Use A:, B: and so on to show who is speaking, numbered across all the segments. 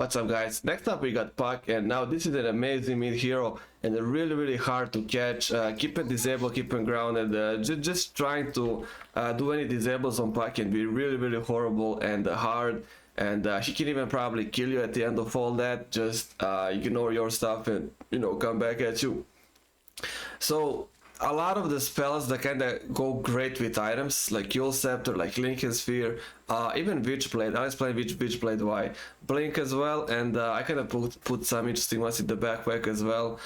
A: What's up, guys? Next up we got Puck, and now this is an amazing mid hero and a really hard to catch. Keep it disabled, keep it grounded. Just trying to do any disables on Puck can be really horrible and hard, and he can even probably kill you at the end of all that. Just ignore your stuff and come back at you. So a lot of the spells that kind of go great with items like Kill Scepter, like Lincoln Sphere, even Witchblade. I was playing Witchblade Y, Blink as well, and I kind of put some interesting ones in the backpack as well.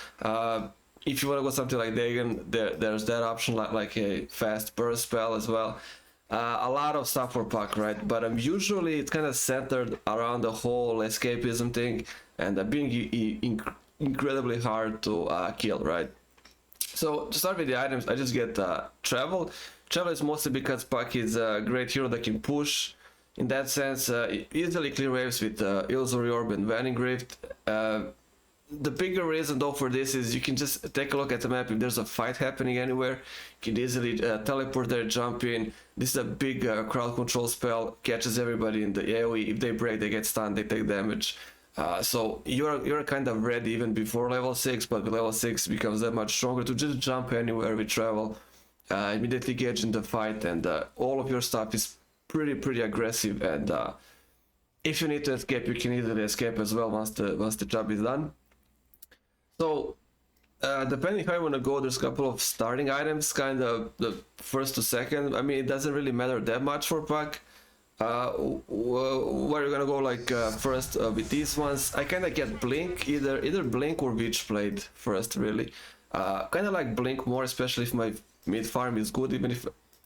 A: If you want to go something like Dagon, there's that option, like a fast burst spell as well. A lot of stuff for Puck, right? But usually it's kind of centered around the whole escapism thing and being incredibly hard to kill, right? So to start with the items, I just get Travel. Travel is mostly because Puck is a great hero that can push. In that sense, easily clear waves with Illusory Orb and Vanning Rift. The bigger reason though for this is you can just take a look at the map. If there's a fight happening anywhere, you can easily teleport there, jump in. This is a big crowd control spell, catches everybody in the AoE. If they break, they get stunned, they take damage. So you're kind of ready even before level 6, but with level 6 becomes that much stronger to just jump anywhere with Travel, immediately engage in the fight, and all of your stuff is pretty aggressive, and if you need to escape, you can easily escape as well once the job is done. So depending how you want to go, there's a couple of starting items, kind of the first to second. I mean, it doesn't really matter that much for Puck. Where you're gonna go, like first with these ones, I kind of get Blink, either Blink or Witchblade first, really. Kind of like Blink more, especially if my mid farm is good,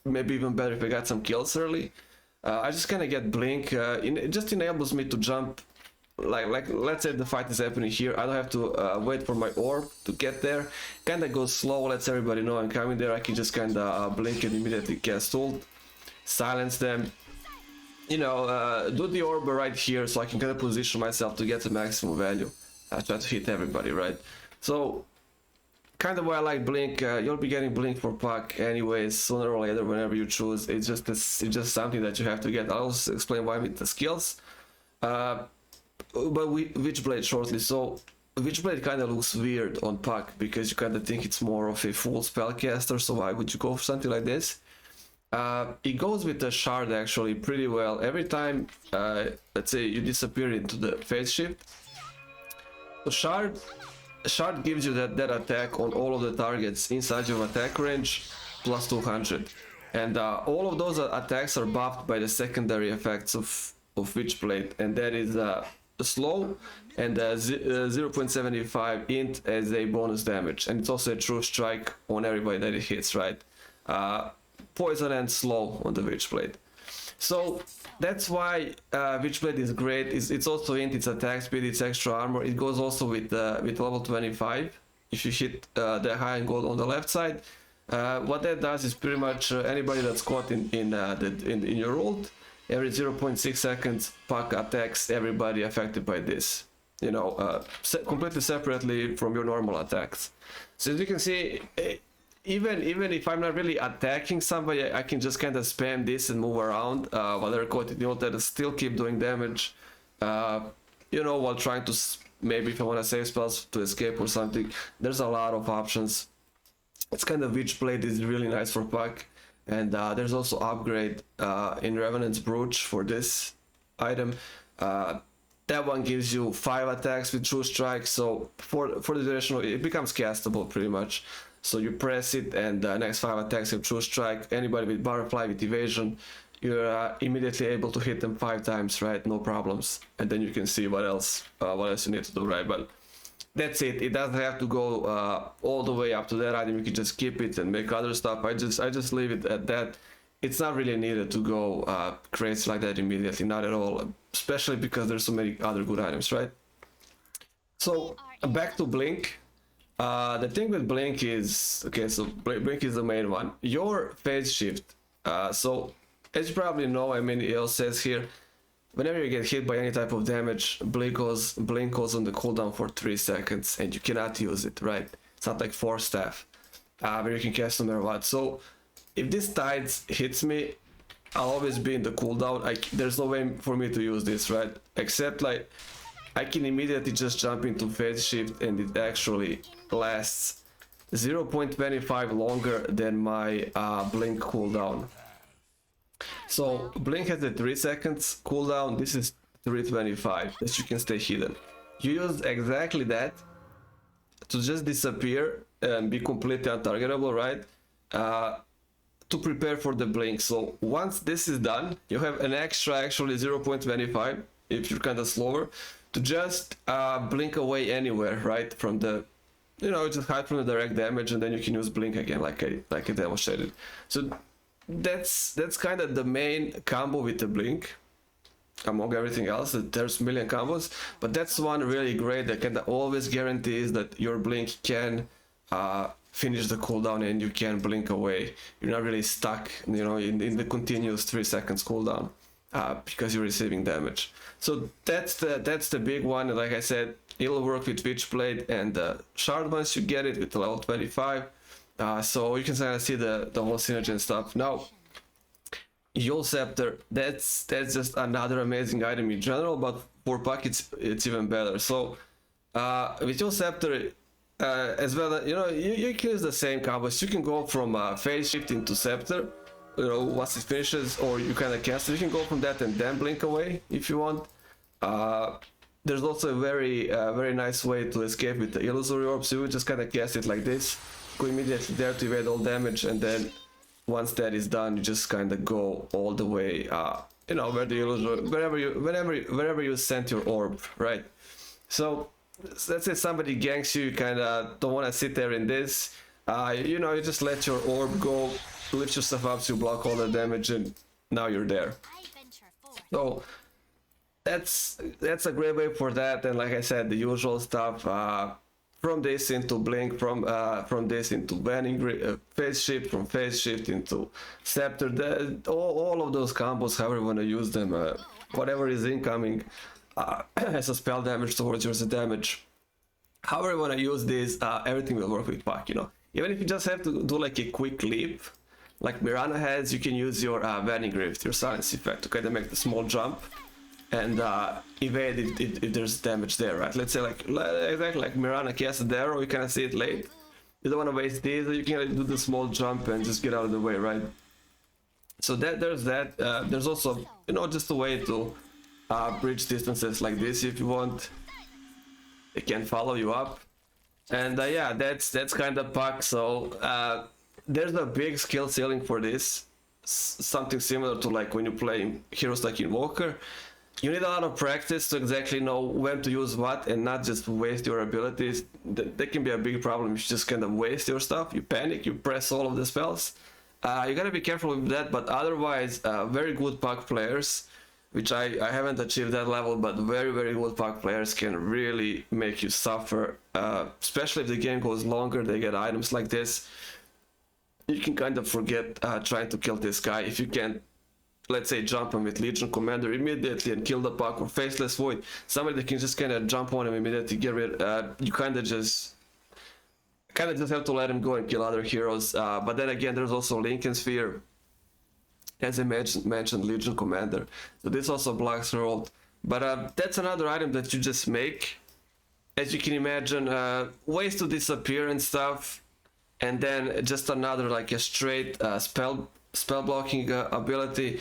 A: maybe even better if I got some kills early. I just kind of get Blink. It just enables me to jump, like let's say the fight is happening here. I don't have to wait for my orb to get there. Kind of goes slow, lets everybody know I'm coming there. I can just kind of blink and immediately cast ult, silence them. Do the orb right here so I can kind of position myself to get the maximum value. I try to hit everybody, right? So, kind of why I like Blink. You'll be getting Blink for Puck anyways, sooner or later, whenever you choose. It's just something that you have to get. I'll also explain why with the skills. But Witchblade shortly. So, Witchblade kind of looks weird on Puck because you kind of think it's more of a full spellcaster. So why would you go for something like this? It goes with the shard actually pretty well. Every time, let's say you disappear into the phase shift, the shard gives you that attack on all of the targets inside your attack range plus 200, and all of those attacks are buffed by the secondary effects of Witchblade, and that is slow and 0.75 int as a bonus damage, and it's also a true strike on everybody that it hits, right? Poison and slow on the Witchblade. So that's why Witchblade is great. It's also int, it's attack speed, it's extra armor. It goes also with level 25 if you hit the high and gold on the left side. What that does is pretty much anybody that's caught in your ult, every 0.6 seconds Puck attacks everybody affected by this, completely separately from your normal attacks. So as you can see, even if I'm not really attacking somebody, I can just kind of spam this and move around while they're caught in the ult, that still keep doing damage, while trying to, maybe if I want to save spells to escape or something. There's a lot of options. It's kind of Witchblade is really nice for Puck, and there's also upgrade in Revenant's Brooch for this item. That one gives you 5 attacks with True Strike, so for the duration it becomes castable pretty much. So you press it and the next 5 attacks have True Strike. Anybody with Butterfly, with Evasion, you're immediately able to hit them 5 times, right? No problems. And then you can see what else you need to do, right? But that's it. It doesn't have to go all the way up to that item. You can just keep it and make other stuff. I just leave it at that. It's not really needed to go crazy like that immediately, not at all. Especially because there's so many other good items, right? So back to Blink. The thing with Blink is, so Blink is the main one. Your phase shift. So as you probably know, I mean, it says here, whenever you get hit by any type of damage, Blink goes on the cooldown for 3 seconds, and you cannot use it, right? It's not like Force Staff, where you can cast no matter what. So if this Tides hits me, I'll always be in the cooldown. There's no way for me to use this, right? Except like I can immediately just jump into phase shift, and it actually lasts 0.25 longer than my blink cooldown. So blink has a 3 seconds cooldown, this is 3.25, that you can stay hidden. You use exactly that to just disappear and be completely untargetable, right? To prepare for the blink. So once this is done, you have an extra actually 0.25 if you're kind of slower to just blink away anywhere, right? From the, you know, just hide from the direct damage, and then you can use blink again, like I demonstrated. So that's kind of the main combo with the blink. Among everything else, there's a million combos, but that's one really great that kind of always guarantees that your blink can finish the cooldown and you can blink away. You're not really stuck, you know, in the continuous 3 seconds cooldown because you're receiving damage. So that's the big one. Like I said, it'll work with Witchblade and Shard once you get it with level 25. So you can kind of see the whole synergy and stuff. Now, Yule Scepter, that's just another amazing item in general, but for Puck it's even better. So with Yule Scepter as well, you know, you can use the same combos. You can go from phase shift into Scepter, you know, once it finishes, or you kind of cast it. You can go from that and then blink away if you want. There's also a very nice way to escape with the Illusory Orb. So you just kind of cast it like this, go immediately there to evade all damage, and then once that is done, you just kind of go all the way, you know, where the wherever you sent your orb, right? So let's say somebody ganks you, you kind of don't want to sit there in this, you know, you just let your orb go, lift yourself up to block all the damage, and now you're there. So that's a great way for that. And like I said, the usual stuff. From this into blink, from this into banning, phase shift, from phase shift into scepter, all of those combos, however you want to use them, whatever is incoming as a spell damage towards yours damage, however you want to use this, everything will work with Puck, you know. Even if you just have to do like a quick leap, like Mirana has, you can use your banning rift, your silence effect, to kind of make the small jump and evade if there's damage there, right? Let's say exactly like Mirana casted there, or you kind of see it late. You don't want to waste these, you can do the small jump and just get out of the way, right? So there's that. There's also, you know, just a way to bridge distances like this if you want. It can follow you up, and yeah, that's kind of Puck. So there's a big skill ceiling for this. Something similar to like when you play heroes like Invoker. You need a lot of practice to exactly know when to use what and not just waste your abilities. That can be a big problem if you just kind of waste your stuff. You panic, you press all of the spells. You gotta be careful with that, but otherwise, very good Puck players, which I haven't achieved that level, but very good Puck players can really make you suffer, especially if the game goes longer, they get items like this. You can kind of forget trying to kill this guy if you can. Let's say jump him with Legion Commander immediately and kill the Puck, or Faceless Void, somebody that can just kind of jump on him immediately, get rid. You kind of just have to let him go and kill other heroes. But then again, there's also Lincoln Sphere, as I mentioned, Legion Commander. So this also blocks Herald. But that's another item that you just make, as you can imagine, ways to disappear and stuff, and then just another like a straight spell blocking ability.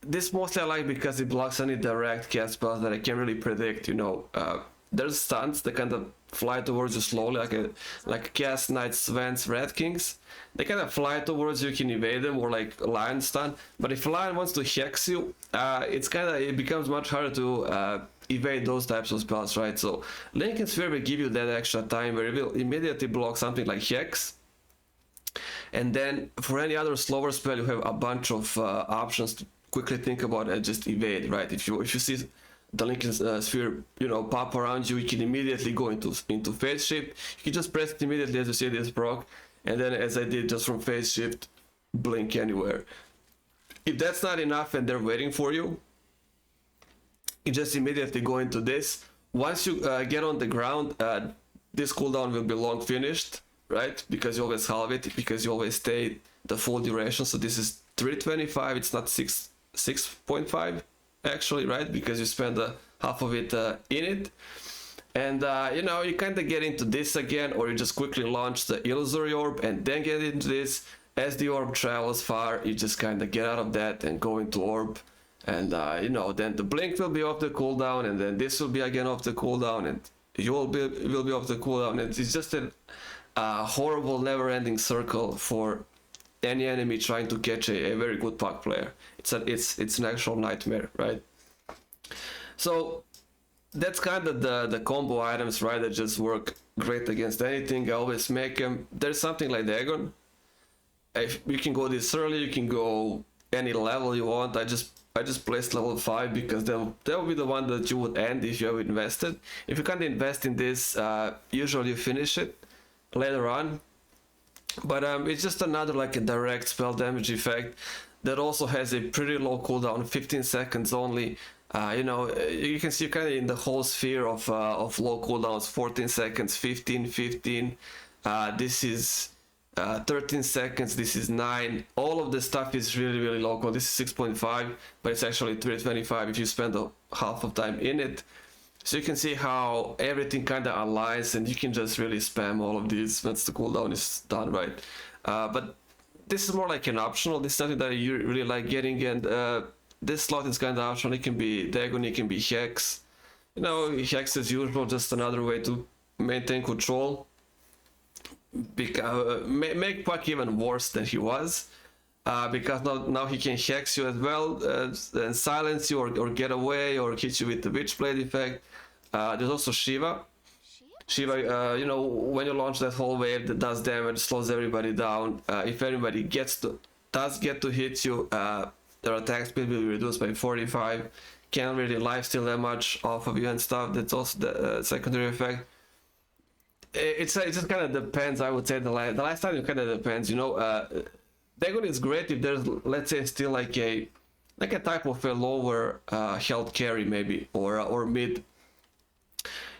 A: This mostly I like because it blocks any direct cast spells that I can't really predict, you know. There's stuns that kind of fly towards you slowly, like Cast Knights, Svens, Red Kings. They kind of fly towards you, you can evade them, or like Lion Stun. But if Lion wants to hex you, it becomes much harder to evade those types of spells, right? So Lincoln Sphere will give you that extra time where it will immediately block something like Hex. And then for any other slower spell, you have a bunch of options to quickly think about and just evade, right? If you see the Lincoln Sphere, you know, pop around you, you can immediately go into phase shift. You can just press it immediately as you see this proc, and then as I did just from phase shift, blink anywhere. If that's not enough and they're waiting for you, you just immediately go into this. Once you get on the ground, this cooldown will be long finished, right? Because you always halve it, because you always stay the full duration. So this is 325, it's not 6.5 actually, right? Because you spend half of it in it. And you know, you kind of get into this again, or you just quickly launch the illusory orb and then get into this. As the orb travels far, you just kind of get out of that and go into orb. And you know, then the blink will be off the cooldown, and then this will be again off the cooldown, and you will be off the cooldown. And it's just a horrible, never-ending circle for any enemy trying to catch a very good puck player. It's an actual nightmare, right? So that's kind of the combo items, right, that just work great against anything. I always make them. There's something like Dagon. If you can go this early, you can go any level you want. I just placed level 5 because that will be the one that you would end if you have invested. If you can't invest in this, usually you finish it later on. But it's just another like a direct spell damage effect that also has a pretty low cooldown, 15 seconds only. You know, you can see kind of in the whole sphere of low cooldowns, 14 seconds, 15. This is 13 seconds, this is 9. All of the stuff is really local. This is 6.5, but it's actually 325 if you spend half of time in it. So you can see how everything kind of aligns, and you can just really spam all of these once the cooldown is done, right? But this is more like an optional. This is something that you really like getting, and this slot is kind of optional. It can be Dagon, it can be Hex. You know, Hex as usual, just another way to maintain control. Make Puck even worse than he was. Because now he can Hex you as well, and silence you, or get away, or hit you with the Witchblade effect. There's also Shiva. Shiva, you know, when you launch that whole wave that does damage, slows everybody down. If anybody does get to hit you, their attack speed will be reduced by 45. Can't really lifesteal that much off of you and stuff. That's also the secondary effect. It just kind of depends, I would say. The last time it kind of depends, you know. Dagon is great if there's, let's say, still like a type of a lower health carry, maybe, or mid.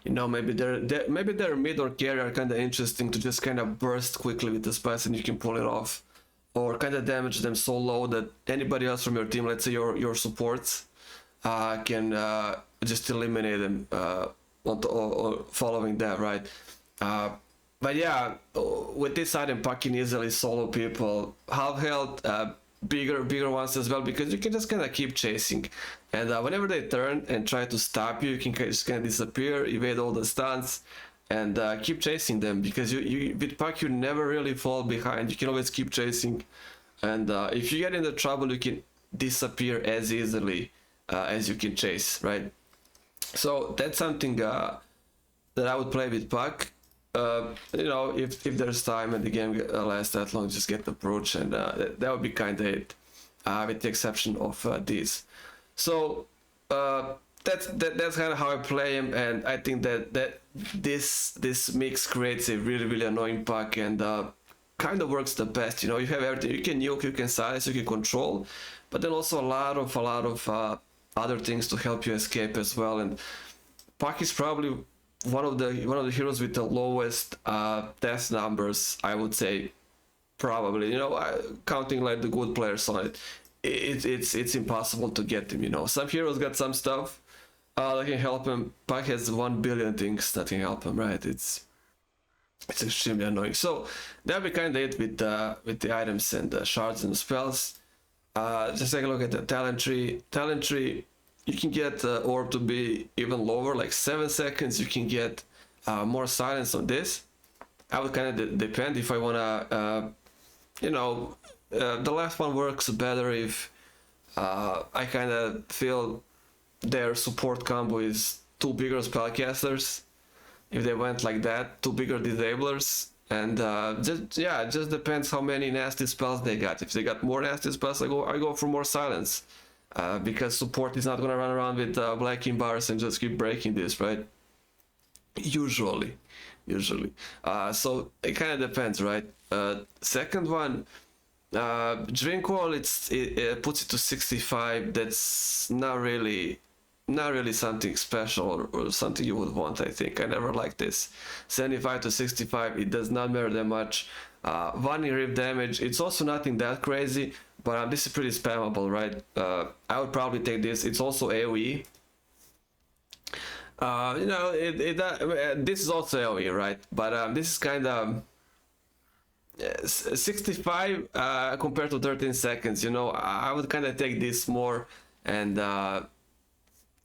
A: You know, maybe their mid or carry are kind of interesting to just kind of burst quickly with the spells and you can pull it off, or kind of damage them so low that anybody else from your team, let's say your supports, can just eliminate them or following that, right? But yeah, with this item, Puck can easily solo people, half health, bigger ones as well, because you can just kind of keep chasing, and whenever they turn and try to stop you, you can just kind of disappear, evade all the stuns, and keep chasing them, because you with Puck you never really fall behind. You can always keep chasing, and if you get into trouble, you can disappear as easily as you can chase, right? So that's something that I would play with Puck. You know, if there's time and the game lasts that long, just get the approach, and that would be kind of it, with the exception of these. So that's kind of how I play him, and I think that this mix creates a really annoying Puck, and kind of works the best. You know, you have everything. You can nuke, you can silence, you can control, but then also a lot of other things to help you escape as well. And Puck is probably one of the heroes with the lowest death numbers, I would say, probably. You know, counting like the good players on it, it's impossible to get them. You know, some heroes got some stuff that can help him. Puck has 1 billion things that can help him, right? It's extremely annoying. So that'll be kind of it with the items and the shards and spells. Just take a look at the talent tree. Talent tree, you can get orb to be even lower, like 7 seconds. You can get more silence on this. I would kind of depend if I wanna, you know, the last one works better if I kind of feel their support combo is 2 bigger spellcasters. If they went like that, 2 bigger disablers, and it just depends how many nasty spells they got. If they got more nasty spells, I go for more silence. Because support is not gonna run around with blacking bars and just keep breaking this, right? Usually. So it kind of depends, right? Second one, Drinkwall, it puts it to 65. That's not really something special or something you would want. I think I never liked this. 75 to 65, it does not matter that much. 1 in rip damage, it's also nothing that crazy, but this is pretty spammable, right? I would probably take this. It's also AoE, You know, this is also AoE, right? But this is kind of 65 compared to 13 seconds. You know, I would kind of take this more, and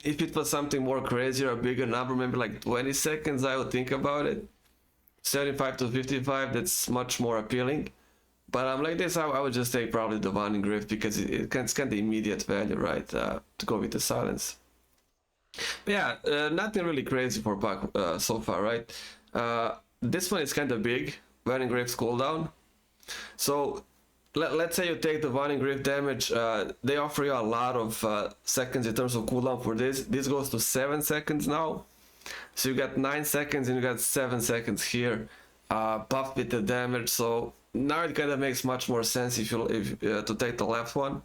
A: if it was something more crazy or a bigger number, maybe like 20 seconds, I would think about it. 75 to 55, that's much more appealing. But like this, I would just take probably the one in Griff because it's kind of immediate value, right? To go with the silence. But yeah, nothing really crazy for Puck so far, right? This one is kind of big, one in Griff's cooldown. So let's say you take the one in Griff damage, they offer you a lot of seconds in terms of cooldown for this. This goes to 7 seconds now. So you got 9 seconds and you got 7 seconds here, buffed with the damage. So now it kind of makes much more sense if to take the left one.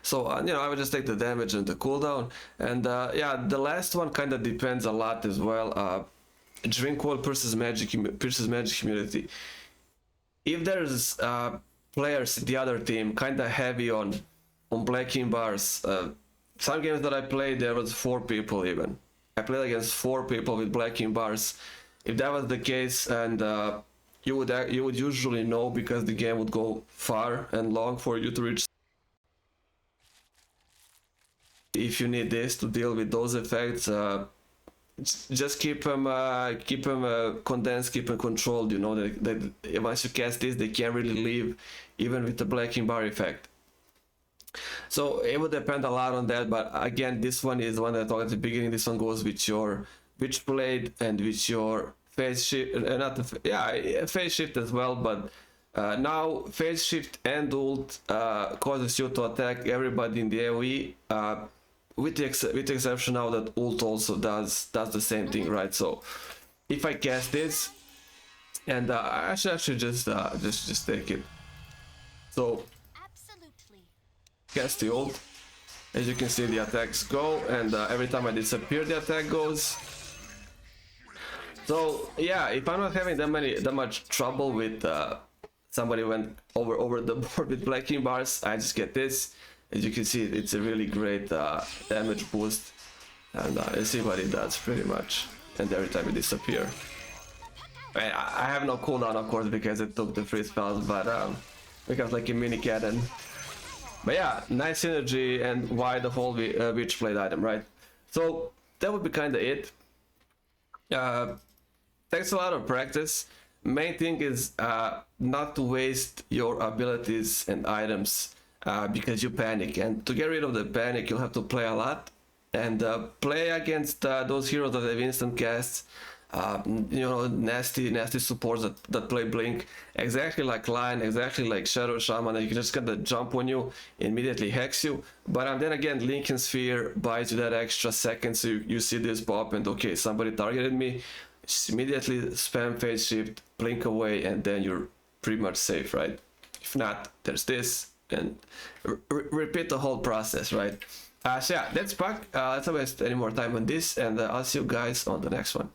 A: So you know, I would just take the damage and the cooldown. And yeah, the last one kind of depends a lot as well. Drink wall versus magic immunity. If there's players in the other team kind of heavy on black in bars, some games that I played there was 4 people even. I played against 4 people with black in bars. If that was the case, and you would usually know because the game would go far and long for you to reach. If you need this to deal with those effects, just keep them condensed, keep them controlled. You know that once you cast this, they can't really leave, even with the black in bar effect. So it would depend a lot on that, but again, this one is the one that I talked at the beginning. This one goes with your Witchblade and with your phase shift, not the, yeah, phase shift as well, but now phase shift and ult causes you to attack everybody in the AoE, with the exception now that ult also does the same thing, right? So if I cast this, and I should just take it. So cast the ult. As you can see, the attacks go, and every time I disappear, the attack goes. So yeah, if I'm not having that much trouble with somebody went over the board with black in bars, I just get this. As you can see, it's a really great damage boost, and you see what it does pretty much. And every time it disappear, I have no cooldown of course because it took the free spells, but because like a mini cannon. But yeah, nice synergy, and why the whole Witchblade item, right? So that would be kind of it. Takes a lot of practice. Main thing is not to waste your abilities and items because you panic. And to get rid of the panic, you'll have to play a lot and play against those heroes that have instant casts. You know, nasty supports that play Blink, exactly like Lion, exactly like Shadow Shaman. You can just kind of jump on you, immediately hex you. But then again, Lincoln Sphere buys you that extra second, so you see this pop and okay, somebody targeted me. Just immediately spam phase shift, blink away, and then you're pretty much safe, right? If not, there's this, and repeat the whole process, right? So yeah, that's Puck. Let's not waste any more time on this, and I'll see you guys on the next one.